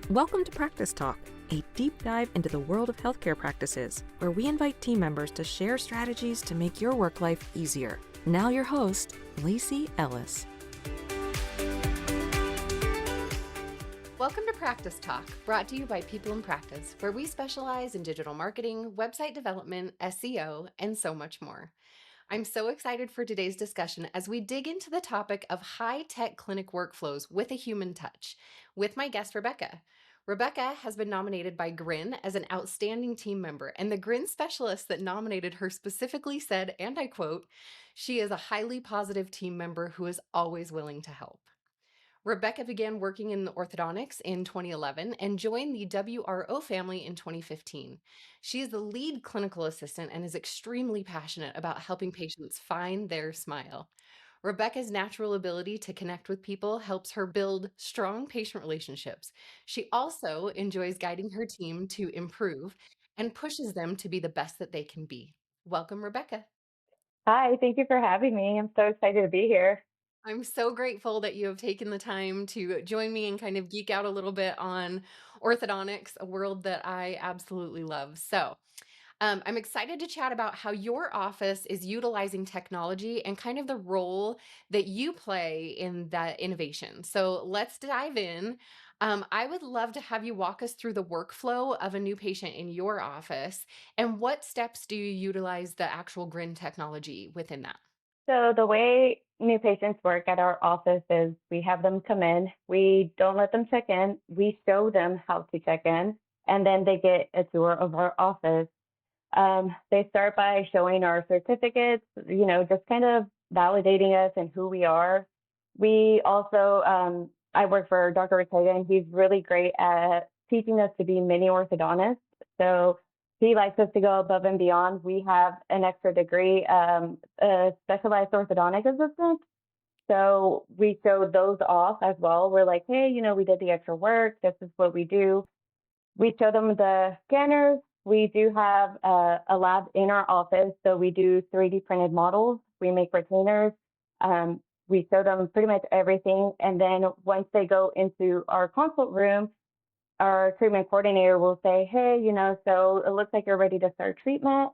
Welcome to Practice Talk, a deep dive into the world of healthcare practices, where we invite team members to share strategies to make your work life easier. Now your host, Lacie Ellis. Welcome to Practice Talk, brought to you by People in Practice, where we specialize in digital marketing, website development, SEO, and so much more. I'm so excited for today's discussion as we dig into the topic of high-tech clinic workflows with a human touch with my guest, Rebecka. Rebecka has been nominated by Grin as an outstanding team member, and the Grin specialist that nominated her specifically said, and I quote, "She is a highly positive team member who is always willing to help." Rebecka began working in orthodontics in 2011 and joined the WRO family in 2015. She is the lead clinical assistant and is extremely passionate about helping patients find their smile. Rebecka's natural ability to connect with people helps her build strong patient relationships. She also enjoys guiding her team to improve and pushes them to be the best that they can be. Welcome, Rebecka. Hi, thank you for having me. I'm so excited to be here. I'm so grateful that you have taken the time to join me and kind of geek out a little bit on orthodontics, a world that I absolutely love. So, I'm excited to chat about how your office is utilizing technology and kind of the role that you play in that innovation. So, let's dive in. I would love to have you walk us through the workflow of a new patient in your office and what steps do you utilize the actual Grin technology within that? So, the way new patients work at our office is we have them come in, we don't let them check in, we show them how to check in, and then they get a tour of our office. They start by showing our certificates, just kind of validating us and who we are. We also, I work for Dr. Ortega, and he's really great at teaching us to be mini orthodontists. So he likes us to go above and beyond. We have an extra degree, a specialized orthodontic assistant. So we show those off as well. We're like, hey, we did the extra work. This is what we do. We show them the scanners. We do have a lab in our office, so we do 3D printed models. We make retainers. We show them pretty much everything. And then once they go into our consult room, our treatment coordinator will say, hey, so it looks like you're ready to start treatment.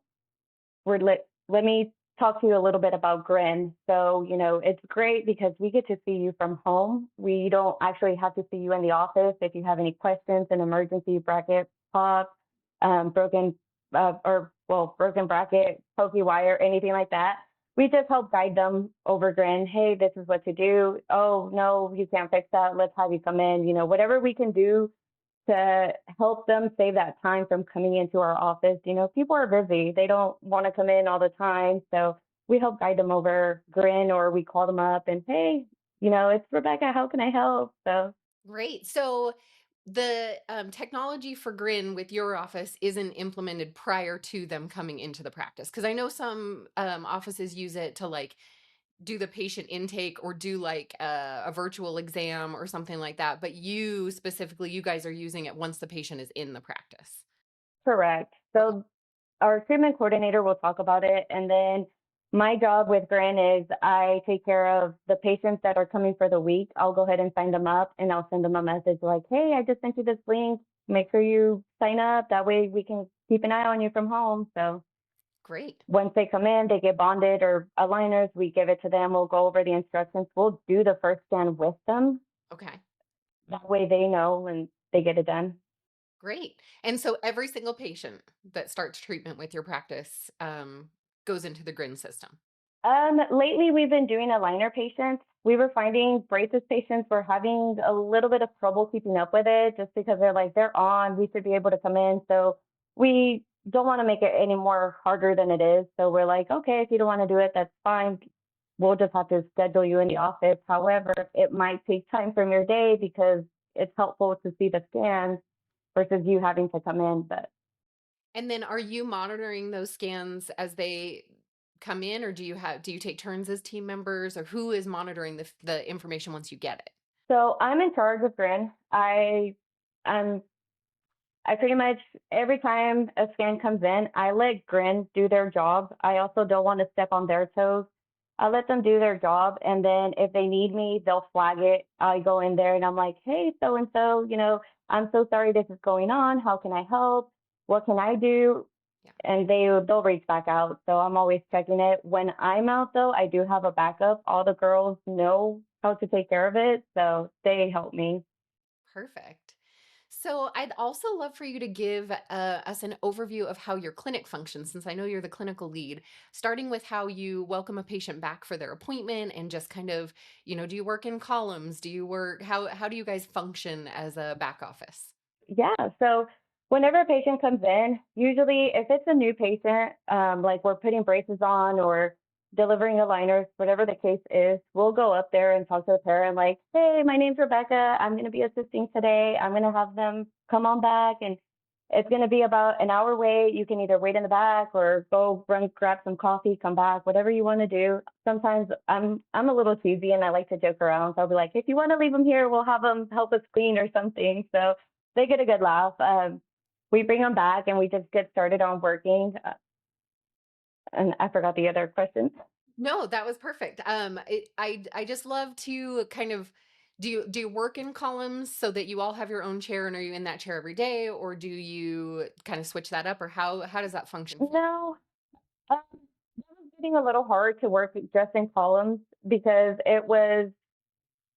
Let me talk to you a little bit about Grin. So, it's great because we get to see you from home. We don't actually have to see you in the office. If you have any questions, an emergency bracket pop, broken bracket, pokey wire, anything like that, we just help guide them over Grin. Hey, this is what to do. Oh, no, you can't fix that. Let's have you come in. Whatever we can do to help them save that time from coming into our office. People are busy. They don't want to come in all the time. So we help guide them over Grin, or we call them up and, hey, it's Rebecka. How can I help? So Great. So the technology for Grin with your office isn't implemented prior to them coming into the practice. Because I know some offices use it to do the patient intake or do a virtual exam or something like that. But you specifically, you guys are using it once the patient is in the practice. correct. Okay. So our treatment coordinator will talk about it. And then my job with Grin is I take care of the patients that are coming for the week. I'll go ahead and sign them up, and I'll send them a message like, hey, I just sent you this link. Make sure you sign up. That way we can keep an eye on you from home. So Great. once they come in, they get bonded or aligners. We give it to them. We'll go over the instructions. We'll do the first scan with them. Okay. That way they know and they get it done. Great. And so every single patient that starts treatment with your practice goes into the Grin system. Lately, we've been doing aligner patients. We were finding braces patients were having a little bit of trouble keeping up with it just because they're like, they're on, we should be able to come in. So we don't want to make it any more harder than it is. So we're like, okay, if you don't want to do it, that's fine. We'll just have to schedule you in the office. However, it might take time from your day because it's helpful to see the scans versus you having to come in. But And then are you monitoring those scans as they come in, or do you take turns as team members, or who is monitoring the information once you get it? so I'm in charge of Grin. I'm I pretty much, every time a scan comes in, I let Grin do their job. I also don't want to step on their toes. I let them do their job, and then if they need me, they'll flag it. I go in there and I'm like, hey, so and so, I'm so sorry this is going on. How can I help? What can I do? Yeah. And they'll reach back out. So I'm always checking it. When I'm out though, I do have a backup. All the girls know how to take care of it, so they help me. Perfect. So I'd also love for you to give us an overview of how your clinic functions, since I know you're the clinical lead, starting with how you welcome a patient back for their appointment and just kind of, do you work in columns? Do you work, how do you guys function as a back office? Yeah. So whenever a patient comes in, usually if it's a new patient, like we're putting braces on or delivering aligners, whatever the case is, we'll go up there and talk to the parent like, hey, my name's Rebecka. I'm going to be assisting today. I'm going to have them come on back, and it's going to be about an hour wait. You can either wait in the back or go run, grab some coffee, come back, whatever you want to do. Sometimes I'm a little cheesy and I like to joke around. So I'll be like, if you want to leave them here, we'll have them help us clean or something. So they get a good laugh. We bring them back and we just get started on working. And I forgot the other question. No, that was perfect. I just love to kind of do you work in columns so that you all have your own chair, and are you in that chair every day, or do you kind of switch that up, or how does that function? No, that was getting a little hard to work just in columns because it was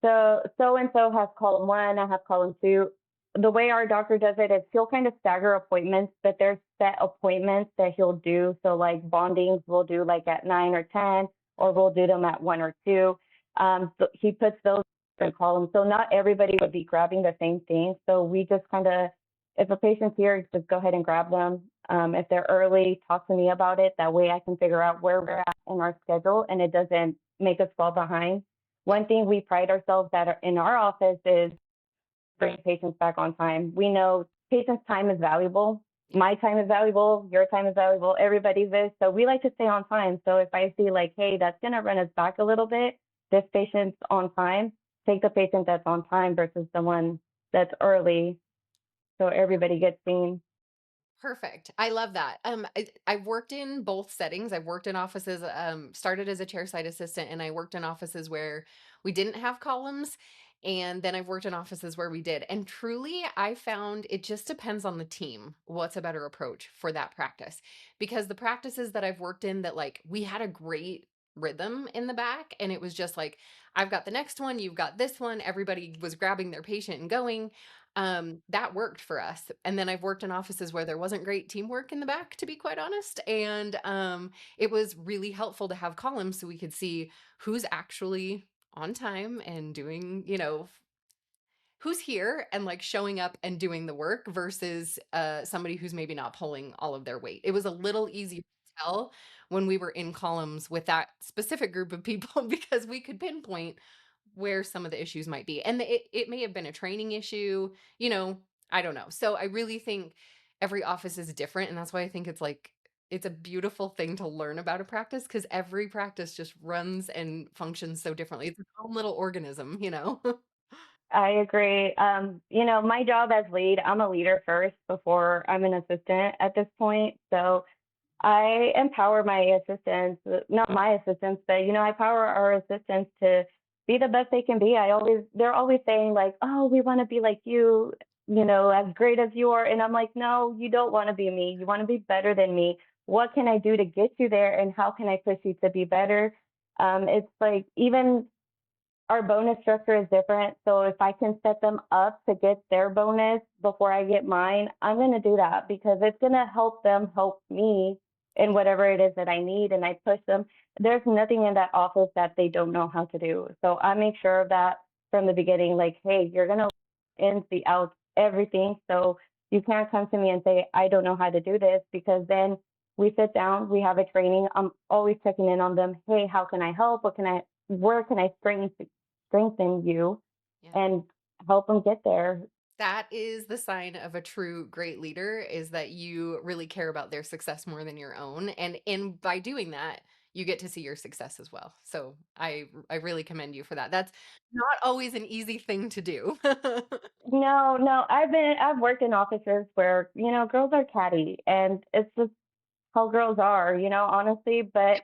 so and so has column one, I have column two. The way our doctor does it is he'll kind of stagger appointments, but there's set appointments that he'll do. So like bondings we'll do like at 9 or 10, or we'll do them at 1 or 2. So he puts those in columns. So not everybody would be grabbing the same thing. So we just kind of, if a patient's here, just go ahead and grab them. If they're early, talk to me about it. That way I can figure out where we're at in our schedule and it doesn't make us fall behind. One thing we pride ourselves at in our office is bring patients back on time. We know patients' time is valuable. My time is valuable. Your time is valuable. Everybody's is. So we like to stay on time. So if I see like, hey, that's going to run us back a little bit, this patient's on time, take the patient that's on time versus the one that's early. So everybody gets seen. Perfect. I love that. I've worked in both settings. I've worked in offices, started as a chairside assistant, and I worked in offices where we didn't have columns. And then I've worked in offices where we did. And truly, I found it just depends on the team what's a better approach for that practice. Because the practices that I've worked in that like we had a great rhythm in the back, and it was just like, I've got the next one, you've got this one, everybody was grabbing their patient and going, that worked for us. And then I've worked in offices where there wasn't great teamwork in the back, to be quite honest. And it was really helpful to have columns so we could see who's actually on time and doing, who's here and like showing up and doing the work versus somebody who's maybe not pulling all of their weight. It was a little easier to tell when we were in columns with that specific group of people because we could pinpoint where some of the issues might be. And it may have been a training issue, I don't know. So I really think every office is different. And that's why I think it's like, it's a beautiful thing to learn about a practice because every practice just runs and functions so differently. It's its own little organism. I agree. My job as lead, I'm a leader first before I'm an assistant at this point. So I empower my assistants, not my assistants, but I empower our assistants to be the best they can be. They're always saying like, "Oh, we want to be like you, as great as you are." And I'm like, "No, you don't want to be me. You want to be better than me. What can I do to get you there, and how can I push you to be better?" It's like even our bonus structure is different. So if I can set them up to get their bonus before I get mine, I'm going to do that because it's going to help them help me in whatever it is that I need. And I push them. There's nothing in that office that they don't know how to do. So I make sure of that from the beginning, like, hey, you're going to ins, the outs, everything. So you can't come to me and say, I don't know how to do this, because then we sit down, we have a training. I'm always checking in on them. Hey, how can I help? Where can I strengthen you Yeah. and help them get there? That is the sign of a true great leader is that you really care about their success more than your own. And by doing that, you get to see your success as well. So I really commend you for that. That's not always an easy thing to do. No, no, I've worked in offices where, girls are catty, and it's just how girls are, honestly. But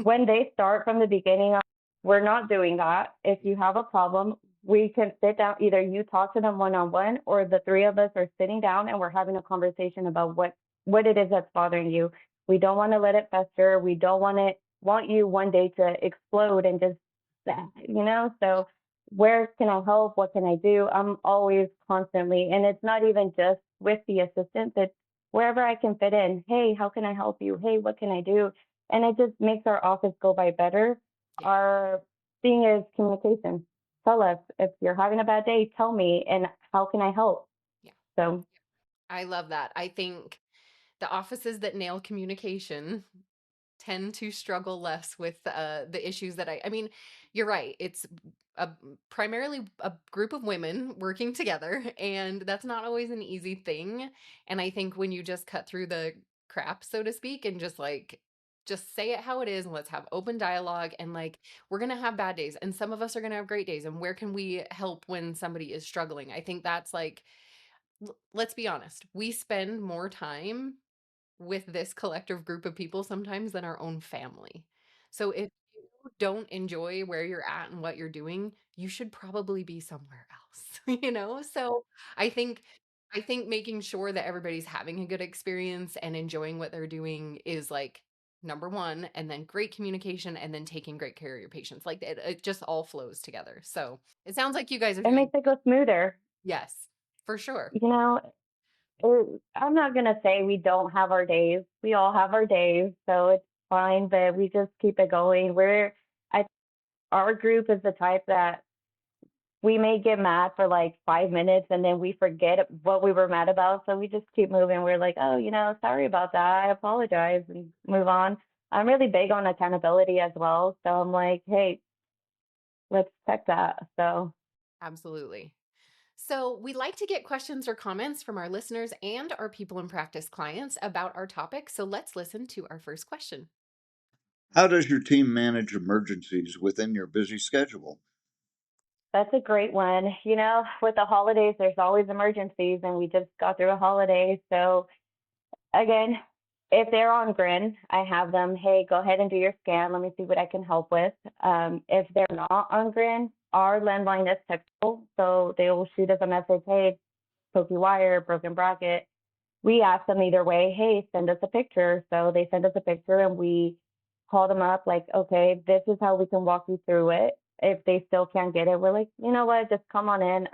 When they start from the beginning, we're not doing that. If you have a problem, we can sit down, either you talk to them one on one, or the three of us are sitting down and we're having a conversation about what it is that's bothering you. We don't want to let it fester. We don't want you one day to explode and just, so where can I help? What can I do? I'm always constantly, and it's not even just with the assistant, it's wherever I can fit in. Hey, how can I help you? Hey, what can I do? And it just makes our office go by better. Yeah. Our thing is communication. Tell us if you're having a bad day, tell me, and how can I help? Yeah. So I love that. I think the offices that nail communication tend to struggle less with the issues that I mean, you're right. It's a, primarily a group of women working together, and that's not always an easy thing. And I think when you just cut through the crap, so to speak, and just say it how it is, and let's have open dialogue, and like, we're going to have bad days and some of us are going to have great days, and where can we help when somebody is struggling? I think that's like, let's be honest, we spend more time with this collective group of people sometimes than our own family. So if you don't enjoy where you're at and what you're doing, you should probably be somewhere else, you know? So I think I think making sure that everybody's having a good experience and enjoying what they're doing is like number one, and then great communication, and then taking great care of your patients. Like it just all flows together. So it sounds like you guys are it doing makes it go smoother. yes, for sure. You know, I'm not gonna say we don't have our days. We all have our days, so it's fine. But we just keep it going. I, our group is the type that we may get mad for like 5 minutes and then we forget what we were mad about. So we just keep moving. We're like, oh, sorry about that. I apologize and move on. I'm really big on accountability as well. So I'm like, hey, let's check that. So Absolutely. So, we like to get questions or comments from our listeners and our people in practice clients about our topic. So, let's listen to our first question. How does your team manage emergencies within your busy schedule? that's a great one. With the holidays, there's always emergencies, and we just got through a holiday. So again, if they're on Grin, I have them, hey, go ahead and do your scan. Let me see what I can help with. If they're not on Grin, our landline is textable. So they will shoot us a message, hey, pokey wire, broken bracket. We ask them either way, hey, send us a picture. So they send us a picture and we call them up like, okay, this is how we can walk you through it. If they still can't get it, we're like, you know what, just come on in.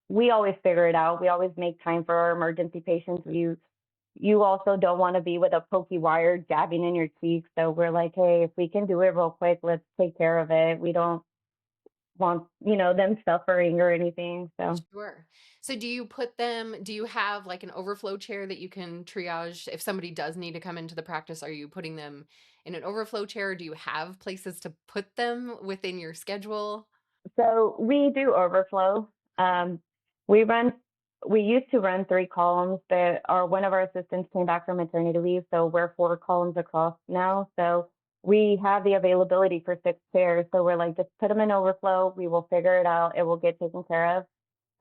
We always figure it out. We always make time for our emergency patients. You also don't want to be with a pokey wire jabbing in your cheek. So we're like, hey, if we can do it real quick, let's take care of it. We don't want, them suffering or anything. So Sure. So, do you have like an overflow chair that you can triage if somebody does need to come into the practice? Are you putting them in an overflow chair? Or do you have places to put them within your schedule? so we do overflow. Um, we run we used to run 3 columns, but one of our assistants came back from maternity leave, so we're 4 columns across now. So we have the availability for 6 chairs. So we're like, just put them in overflow. We will figure it out. It will get taken care of.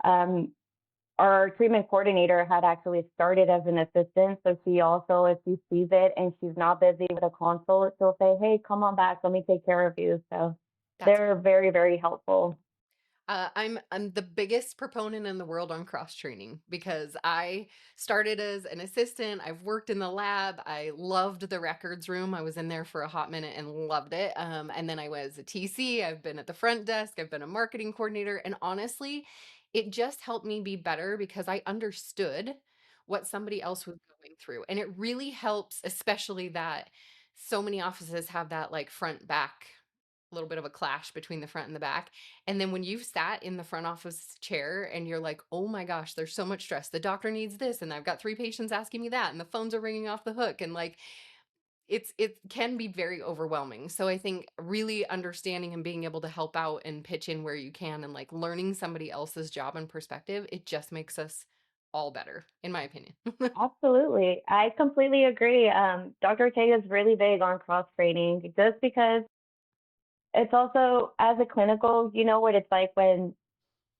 Um, our treatment coordinator had actually started as an assistant. So she also, if she sees it and she's not busy with a consult, she'll say, hey, come on back. Let me take care of you. So That's they're very, very helpful. I'm the biggest proponent in the world on cross training because I started as an assistant. I've worked in the lab. I loved the records room. I was in there for a hot minute and loved it. And then I was a TC. I've been at the front desk. I've been a marketing coordinator. And honestly, it just helped me be better because I understood what somebody else was going through. And it really helps, especially that so many offices have that like front back, little bit of a clash between the front and the back. And then when you've sat in the front office chair and you're like, oh my gosh, there's so much stress. The doctor needs this, and I've got 3 patients asking me that, and the phones are ringing off the hook. And like, it can be very overwhelming. So I think really understanding and being able to help out and pitch in where you can and like learning somebody else's job and perspective, it just makes us all better, in my opinion. Absolutely. I completely agree. Dr. Ortega is really big on cross training just because it's also, as a clinical, you know what it's like when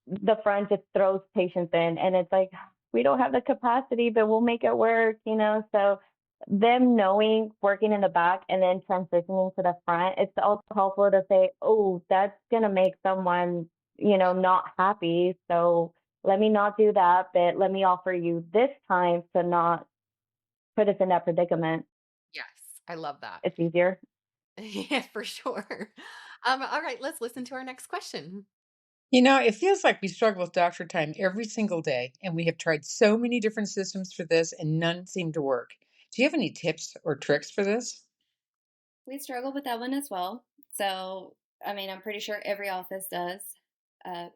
the front just throws patients in and it's like, we don't have the capacity, but we'll make it work. So them knowing working in the back and then transitioning to the front, it's also helpful to say, oh, that's going to make someone, not happy. So let me not do that, but let me offer you this time to not put us in that predicament. Yes, I love that. It's easier. Yeah, for sure. All right, let's listen to our next question. It feels like we struggle with doctor time every single day, and we have tried so many different systems for this, and none seem to work. Do you have any tips or tricks for this? We struggle with that one as well. So, I mean, I'm pretty sure every office does.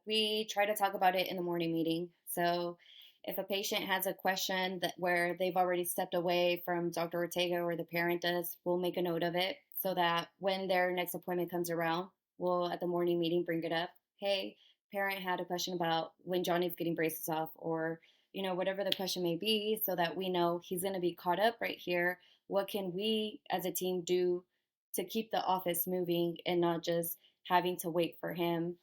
We try to talk about it in the morning meeting. So, if a patient has a question that where they've already stepped away from Dr. Ortega or the parent does, we'll make a note of it so that when their next appointment comes around, we'll at the morning meeting bring it up. Hey, parent had a question about when Johnny's getting braces off, or whatever the question may be, so that we know he's going to be caught up right here. What can we as a team do to keep the office moving and not just having to wait for him?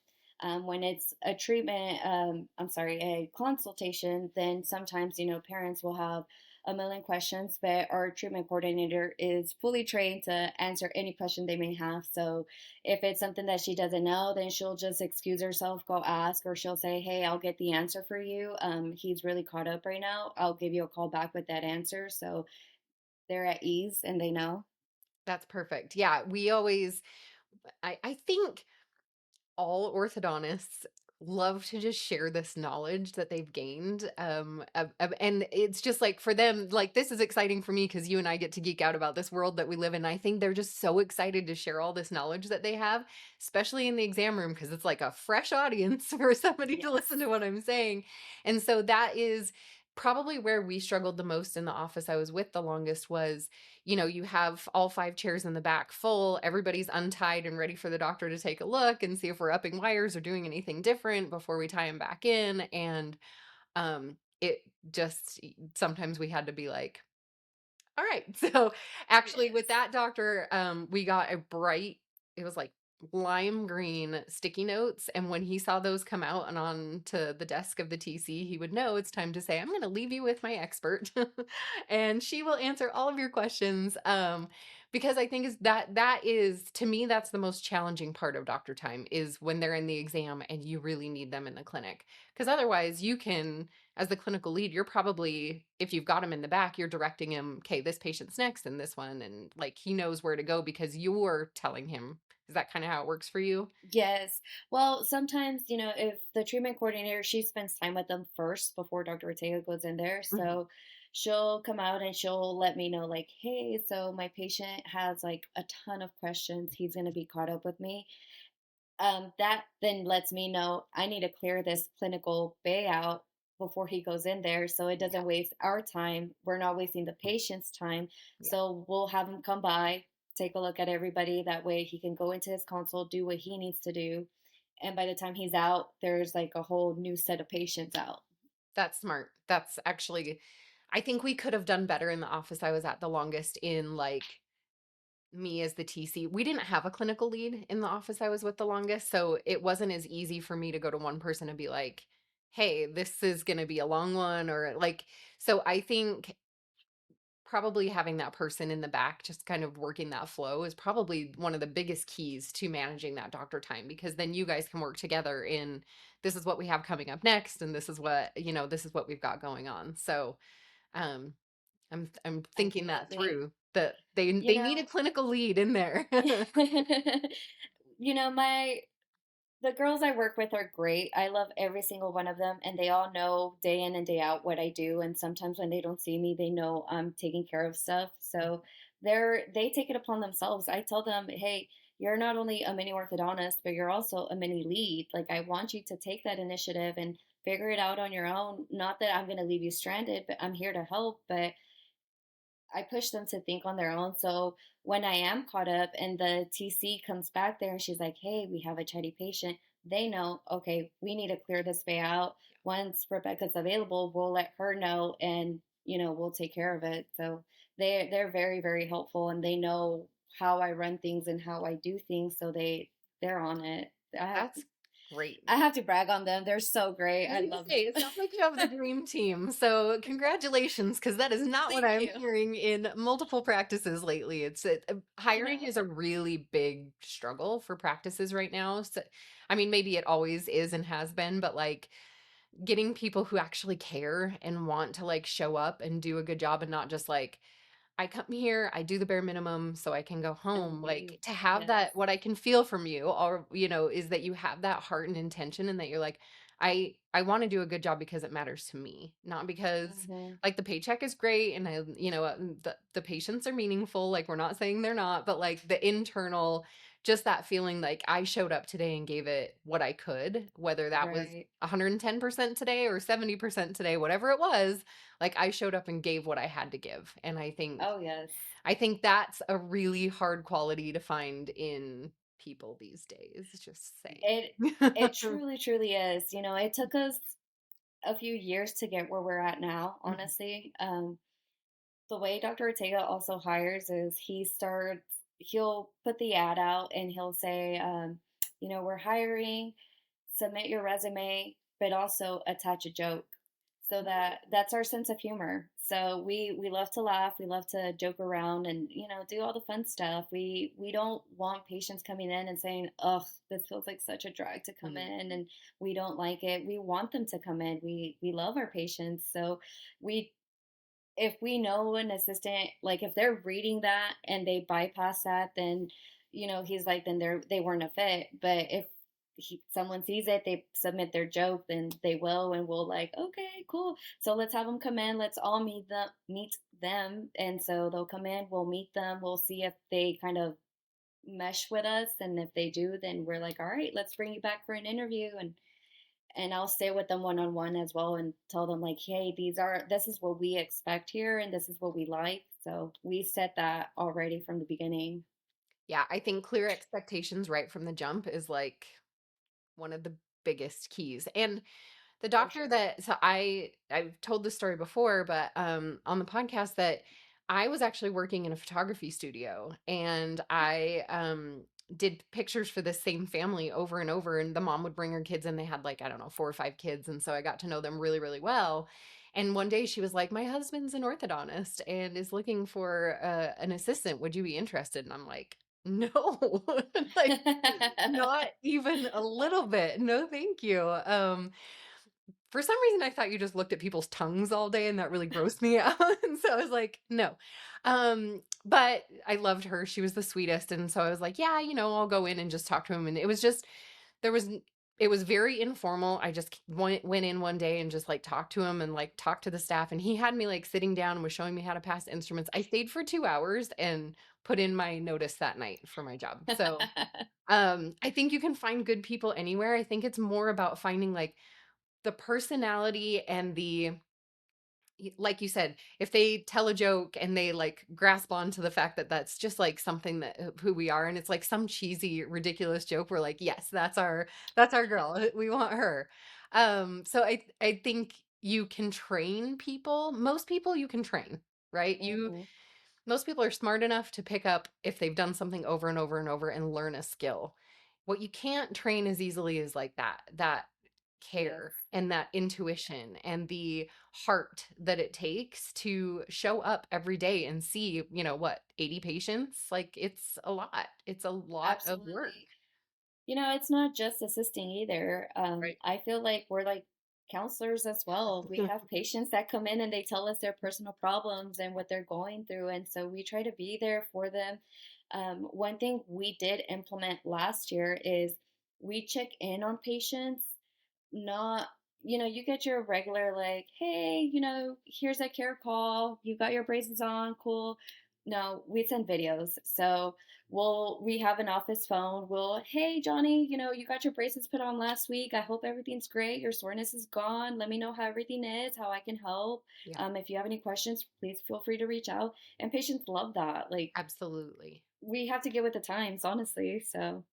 When it's a treatment, a consultation, then sometimes, parents will have a million questions, but our treatment coordinator is fully trained to answer any question they may have. So if it's something that she doesn't know, then she'll just excuse herself, go ask, or she'll say, hey, I'll get the answer for you. He's really caught up right now. I'll give you a call back with that answer. So they're at ease and they know. That's perfect. Yeah, we always, I think all orthodontists love to just share this knowledge that they've gained. And it's just like for them, like this is exciting for me because you and I get to geek out about this world that we live in. I think they're just so excited to share all this knowledge that they have, especially in the exam room, because it's like a fresh audience for somebody to listen to Yes. what I'm saying. And so that is probably where we struggled the most in the office I was with the longest was, you have all 5 chairs in the back full, everybody's untied and ready for the doctor to take a look and see if we're upping wires or doing anything different before we tie them back in. And it just sometimes we had to be like, all right. So actually with Yes. that doctor, we got a bright, it was like lime green sticky notes. And when he saw those come out and on to the desk of the TC, he would know it's time to say, I'm going to leave you with my expert and she will answer all of your questions. Because I think is that is to me, that's the most challenging part of doctor time is when they're in the exam and you really need them in the clinic. Because otherwise you can, as the clinical lead, you're probably, if you've got him in the back, you're directing him, okay, this patient's next and this one. And like he knows where to go because you're telling him. Is that kind of how it works for you? Yes. Well, sometimes, if the treatment coordinator, she spends time with them first before Dr. Ortega goes in there. Mhm. So she'll come out and she'll let me know, like, hey, so my patient has like a ton of questions. He's going to be caught up with me. That then lets me know I need to clear this clinical bay out before he goes in there so it Yeah. doesn't waste our time. We're not wasting the patient's time. Yeah. So we'll have him come by, take a look at everybody. That way he can go into his consult, do what he needs to do. And by the time he's out, there's like a whole new set of patients out. That's smart. That's actually, I think we could have done better in the office I was at the longest in like me as the TC. We didn't have a clinical lead in the office I was with the longest. So it wasn't as easy for me to go to one person and be like, hey, this is going to be a long one or like, so I think probably having that person in the back just kind of working that flow is probably one of the biggest keys to managing that doctor time because then you guys can work together in this is what we have coming up next and this is what this is what we've got going on. So um I'm thinking that Absolutely. through that You they need a know, clinical lead in there. my the girls I work with are great. I love every single one of them, and they all know day in and day out what I do. And sometimes when they don't see me, they know I'm taking care of stuff. So they take it upon themselves. I tell them, hey, you're not only a mini orthodontist, but you're also a mini lead. Like I want you to take that initiative and figure it out on your own. Not that I'm going to leave you stranded, but I'm here to help. But I push them to think on their own. So when I am caught up and the TC comes back there and she's like, hey, we have a chatty patient, they know, okay, we need to clear this way out. Once Rebecca's available, we'll let her know and, we'll take care of it. So they're very, very helpful and they know how I run things and how I do things. So they're on it. I have That's great. I have to brag on them. They're so great. I I was gonna love say, it them. sounds like you have the dream team. So congratulations, because that is not what Thank I'm you. hearing in multiple practices lately. Hiring is a really big struggle for practices right now. So, I mean, maybe it always is and has been, but like getting people who actually care and want to like show up and do a good job and not just like I come here, I do the bare minimum so I can go And home. leave. Like to have Yes. that, what I can feel from you, or is that you have that heart and intention, and that you're like, I want to do a good job because it matters to me, not because Hmm. like the paycheck is great and the patients are meaningful. Like we're not saying they're not, but like the internal, just that feeling like I showed up today and gave it what I could, whether that was Right. 110% today or 70% today, whatever it was, like I showed up and gave what I had to give. And Oh, yes. I think that's a really hard quality to find in people these days, just It saying. it truly, truly is. It took us a few years to get where we're at now, Mhm. honestly. The way Dr. Ortega also hires is he'll put the ad out and he'll say, we're hiring, submit your resume, but also attach a joke. So that's our sense of humor. So we love to laugh, we love to joke around and do all the fun stuff. We don't want patients coming in and saying, "Ugh, this feels like such a drag to come Mhm. in," and we don't like it. We want them to come in. We love our patients. So we if we know an assistant, like if they're reading that and they bypass that, then he's like, then they weren't a fit. But if someone sees it, they submit their joke, then they will, and we'll like, okay, cool. So let's have them come in. Let's all meet them, and so they'll come in. We'll meet them. We'll see if they kind of mesh with us, and if they do, then we're like, all right, let's bring you back for an interview, and I'll stay with them one on one as well and tell them like, hey, this is what we expect here and this is what we like. So we set that already from the beginning. Yeah, I think clear expectations right from the jump is like one of the biggest keys. And the For doctor sure. that so I've told this story before, but on the podcast, that I was actually working in a photography studio, and I did pictures for this same family over and over, and the mom would bring her kids, and they had like I don't know 4 or 5 kids, and so I got to know them really really well. And one day she was like, my husband's an orthodontist and is looking for an assistant, would you be interested? And I'm like, no. Like not even a little bit, no thank you. For some reason, I thought you just looked at people's tongues all day, and that really grossed me out. And so I was like, no. But I loved her. She was the sweetest. And so I was like, yeah, I'll go in and just talk to him. And it was just, there was, it was very informal. I just went in one day and just like talked to him and like talked to the staff. And he had me like sitting down and was showing me how to pass instruments. I stayed for 2 hours and put in my notice that night for my job. So I think you can find good people anywhere. I think it's more about finding like the personality and like you said, if they tell a joke and they like grasp onto the fact that that's just like something that who we are, and it's like some cheesy ridiculous joke, we're like, yes, that's our girl, we want her. So I think you can train people. Most people you can train, right? Hmm. Most people are smart enough to pick up if they've done something over and over and over and learn a skill. What you can't train as easily is like that Yes, care and that intuition and the heart that it takes to show up every day and see, what, 80 patients? Like it's a lot of work. absolutely. It's not just assisting either. Right. I feel like we're like counselors as well. We have patients that come in and they tell us their personal problems and what they're going through. And so we try to be there for them. One thing we did implement last year is we check in on patients, not, you get your regular, like, hey, here's a care call. You got your braces on. Cool. No, we send videos. So we have an office phone. Hey, Johnny, you got your braces put on last week. I hope everything's great. Your soreness is gone. Let me know how everything is, how I can help. Yeah, If you have any questions, please feel free to reach out. And patients love that. Like, absolutely. we have to get with the times, honestly. So,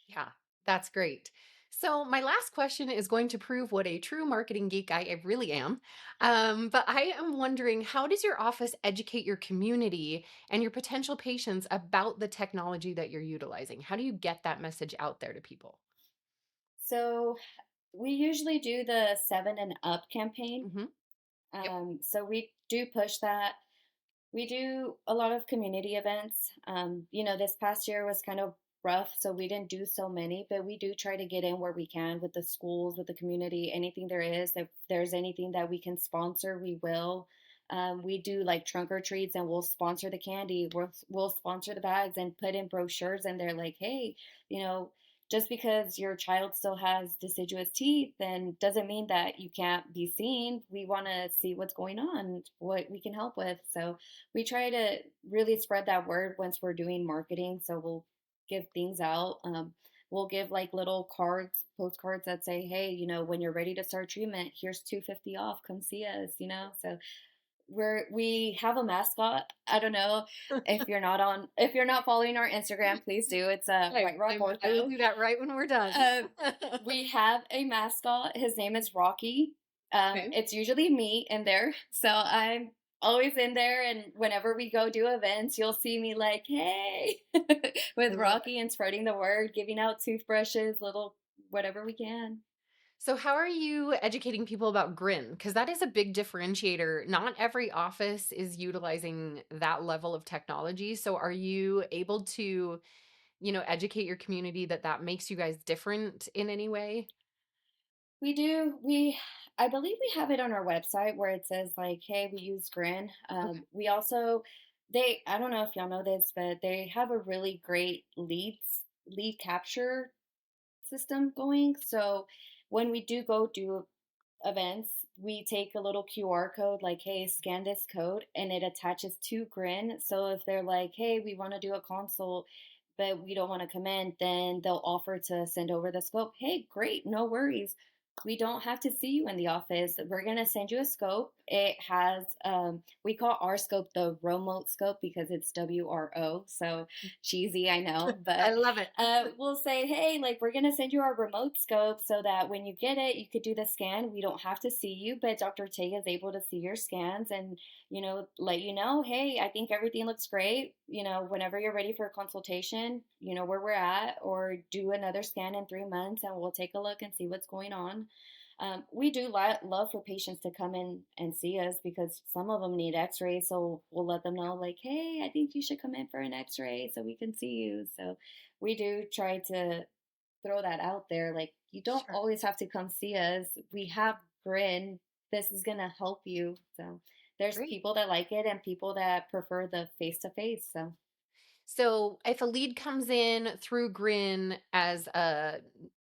Yeah, that's great. So, my last question is going to prove what a true marketing geek I really am. But I am wondering, how does your office educate your community and your potential patients about the technology that you're utilizing? How do you get that message out there to people? So we usually do the 7 and up campaign. Mm-hmm. Yep. So we do push that. We do a lot of community events. This past year was kind of rough, so we didn't do so many, but we do try to get in where we can with the schools, with the community, anything there is. If there's anything that we can sponsor, we will. We do like trunk or treats, and we'll sponsor the candy. We'll sponsor the bags and put in brochures, and they're like, hey, just because your child still has deciduous teeth, then doesn't mean that you can't be seen. We want to see what's going on, what we can help with. So we try to really spread that word once we're doing marketing. So we'll give things out. We'll give like little cards, postcards that say, hey, when you're ready to start treatment, here's $250 off. Come see us, So we have a mascot. I don't know if you're not following our Instagram, please do. It's White Rock Ortho. I will do that right when we're done. We have a mascot. His name is Rocky. Okay. It's usually me in there, so I'm always in there. And whenever we go do events, you'll see me like, hey, with Rocky and spreading the word, giving out toothbrushes, little whatever we can. So how are you educating people about Grin? Because that is a big differentiator. Not every office is utilizing that level of technology. So are you able to, educate your community that makes you guys different in any way? We do. I believe we have it on our website where it says like, hey, we use Grin. Okay. We also, I don't know if y'all know this, but they have a really great lead capture system going. So when we do go do events, we take a little QR code like, hey, scan this code, and it attaches to Grin. So if they're like, hey, we want to do a consult, but we don't want to come in, then they'll offer to send over the scope. Hey, great, no worries. We don't have to see you in the office. We're going to send you a scope. It has, we call our scope the remote scope because it's WRO. So cheesy, I know, but I love it. We'll say, hey, like, we're going to send you our remote scope so that when you get it, you could do the scan. We don't have to see you, but Dr. Tay is able to see your scans and, let you know, hey, I think everything looks great. Whenever you're ready for a consultation, where we're at, or do another scan in 3 months and we'll take a look and see what's going on. We do love for patients to come in and see us because some of them need x-rays. So we'll let them know like, hey, I think you should come in for an x-ray so we can see you. So we do try to throw that out there. Like, you don't always have to come see us. We have Grin. This is going to help you. So there's people that like it and people that prefer the face-to-face. So if a lead comes in through Grin as a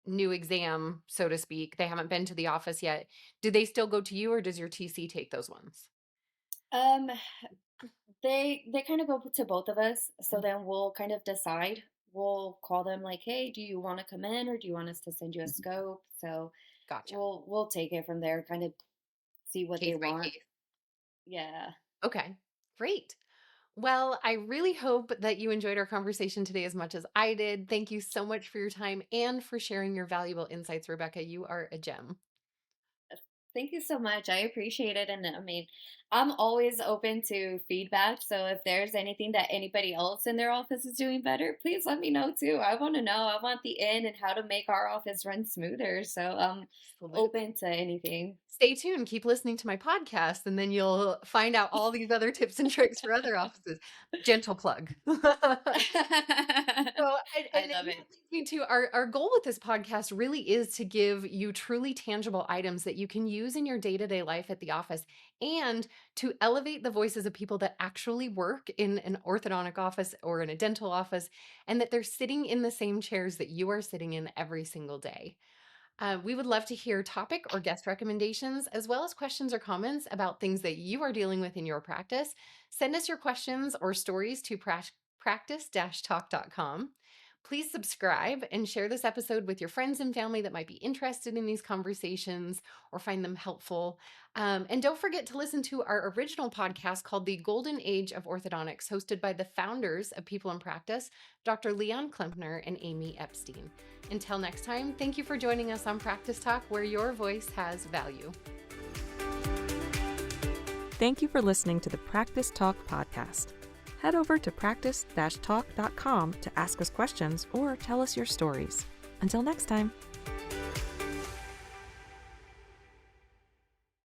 new exam, so to speak, they haven't been to the office yet, do they still go to you, or does your TC take those ones? They kind of go to both of us. So then we'll kind of decide. We'll call them like, hey, do you want to come in, or do you want us to send you a scope? So Gotcha. We'll take it from there, kind of see what they want. Yeah. Okay, great. Well, I really hope that you enjoyed our conversation today as much as I did. Thank you so much for your time and for sharing your valuable insights, Rebecka. You are a gem. Thank you so much. I appreciate it. And I mean, I'm always open to feedback. So if there's anything that anybody else in their office is doing better, please let me know too. I want to know. I want the in and how to make our office run smoother. So I'm open to anything. Stay tuned. Keep listening to my podcast, and then you'll find out all these other tips and tricks for other offices. Gentle plug. I love it. Me too. Our goal with this podcast really is to give you truly tangible items that you can use in your day-to-day life at the office, and to elevate the voices of people that actually work in an orthodontic office or in a dental office, and that they're sitting in the same chairs that you are sitting in every single day. We would love to hear topic or guest recommendations, as well as questions or comments about things that you are dealing with in your practice. Send us your questions or stories to practice-talk.com. Please subscribe and share this episode with your friends and family that might be interested in these conversations or find them helpful. And don't forget to listen to our original podcast called The Golden Age of Orthodontics, hosted by the founders of People in Practice, Dr. Leon Klempner and Amy Epstein. Until next time, thank you for joining us on Practice Talk, where your voice has value. Thank you for listening to the Practice Talk podcast. Head over to practice-talk.com to ask us questions or tell us your stories. Until next time.